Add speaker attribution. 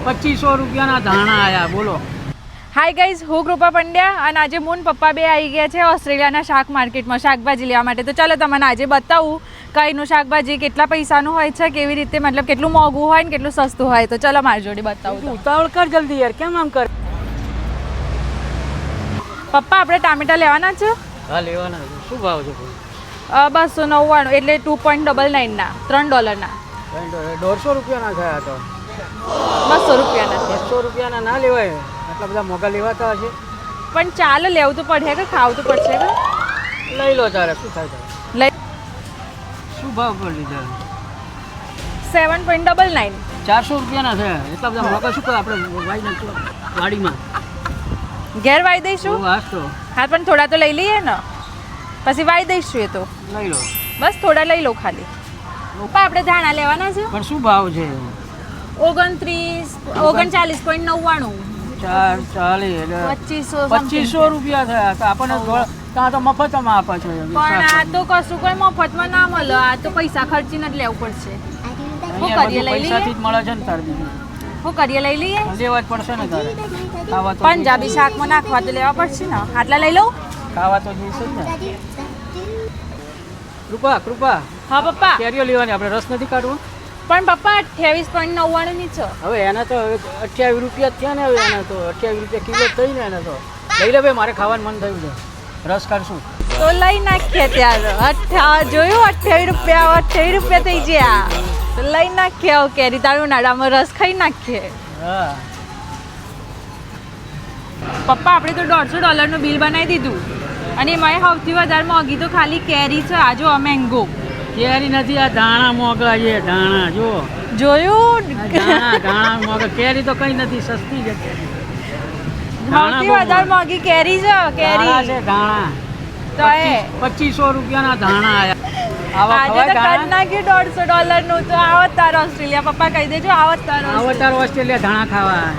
Speaker 1: 2500 રૂપિયાના ધાણા આયા બોલો.
Speaker 2: હાય ગાઈઝ, હું કૃપા પંડ્યા અને આજે મૂન પપ્પા બે આવી ગયા છે ઓસ્ટ્રેલિયાના શાક માર્કેટમાં શાકભાજી લેવા માટે. તો ચાલો તમને આજે બતાવું કઈનું શાકભાજી કેટલા પૈસાનું હોય છે, કેવી રીતે મતલબ કેટલું મોંઘું હોય ને કેટલું સસ્તું હોય. તો ચાલો મારી જોડે બતાવું.
Speaker 1: ઉતાવળ કર જલ્દી યાર, કેમ આમ કર?
Speaker 2: પપ્પા આપણે ટામેટા લેવાના છે.
Speaker 1: હા લેવાના. શું ભાવ છે?
Speaker 2: 299 એટલે 2.99 ના $3
Speaker 1: 150 રૂપિયાના થયા તો
Speaker 2: 200 રૂપિયાના.
Speaker 1: 100 રૂપિયાના ના લેવાય, આટલા બધા મોંઘા લેવાતા હશે.
Speaker 2: પણ ચાલો લેવું તો પડશે કે ખાવું તો પડશે કે.
Speaker 1: લઈ લો તારે, શું થાય તારે?
Speaker 2: લઈ
Speaker 1: શું ભાવ પર લીધા?
Speaker 2: 7.99
Speaker 1: 400 રૂપિયાના થયા. એટલા બધા મોંઘા શું કરે? આપણે વાઈ નાખો વાડીમાં.
Speaker 2: ઘેર વાઈ દઈશું.
Speaker 1: હાસ તો
Speaker 2: હા પણ થોડા તો લઈ લઈએ ને, પછી વાઈ દઈશું. એ તો
Speaker 1: લઈ લો,
Speaker 2: બસ થોડા લઈ લો ખાલી. પપ્પા આપણે ધાણા લેવાના છે.
Speaker 1: પણ શું ભાવ છે?
Speaker 2: 39.99
Speaker 1: 2500 રૂપિયા થયા. તો આપણને ત્યાં તો મફતમાં આપે છે.
Speaker 2: પણ આ તો કશું કોઈ મફતમાં ના મળે, આ તો પૈસા ખર્ચીને જ લેવું પડશે. શું કરીએ, લઈ લઈએ?
Speaker 1: પૈસાથી જ મળે છે ને તાર બીજું
Speaker 2: શું કરીએ, લઈ લઈએ?
Speaker 1: લેવા જ પડશે ને તારે. ખાવા તો
Speaker 2: પંજાબી શાકમાં નાખવા તો લેવા પડશે ને. આટલા લઈ લઉં?
Speaker 1: ખાવા તો જોઈશે જ ને. કૃપા
Speaker 2: હા પપ્પા.
Speaker 1: કેરીઓ લેવાની, આપણે રસ નથી કાઢવો.
Speaker 2: પણ પપ્પા 28.99 ની છે.
Speaker 1: હવે એના તો 28 રૂપિયા થયા ને. હવે એના તો 28 રૂપિયા કિલો થઈ ને. એને તો લઈ લે ભાઈ, મારે ખાવાનું મન થયું છે. રસ કાઢશું
Speaker 2: તો લઈ નાખીએ. ત્યારે જોયું 28 રૂપિયા થઈ ગયા. તો લઈ નાખીએ. હવે કેરી તારું નાડામાં રસ ખાઈ નાખીએ.
Speaker 1: હા
Speaker 2: પપ્પા આપણે તો $150 નું બિલ બનાવી દીધું અને એમાં સૌથી વધારે મોંઘી તો ખાલી કેરી છે. આ જો મેંગો
Speaker 1: કેરી નથી, આ ધાણા મોંઘા છે. ધાણા જો,
Speaker 2: જોયું?
Speaker 1: ધાણા મોંઘા. કેરી તો કઈ નથી, સસ્તી છે.
Speaker 2: સૌથી વધારે મોંઘી કેરી છે. કેરી
Speaker 1: છે ધાણા.
Speaker 2: તો એ
Speaker 1: 2500 રૂપિયાના ધાણા આયા.
Speaker 2: આજે તો કરી નાખ્યું $150 નું. તો આવત તાર ઓસ્ટ્રેલિયા. પપ્પા કહી દેજો આવત તાર
Speaker 1: ઓસ્ટ્રેલિયા ધાણા ખાવા.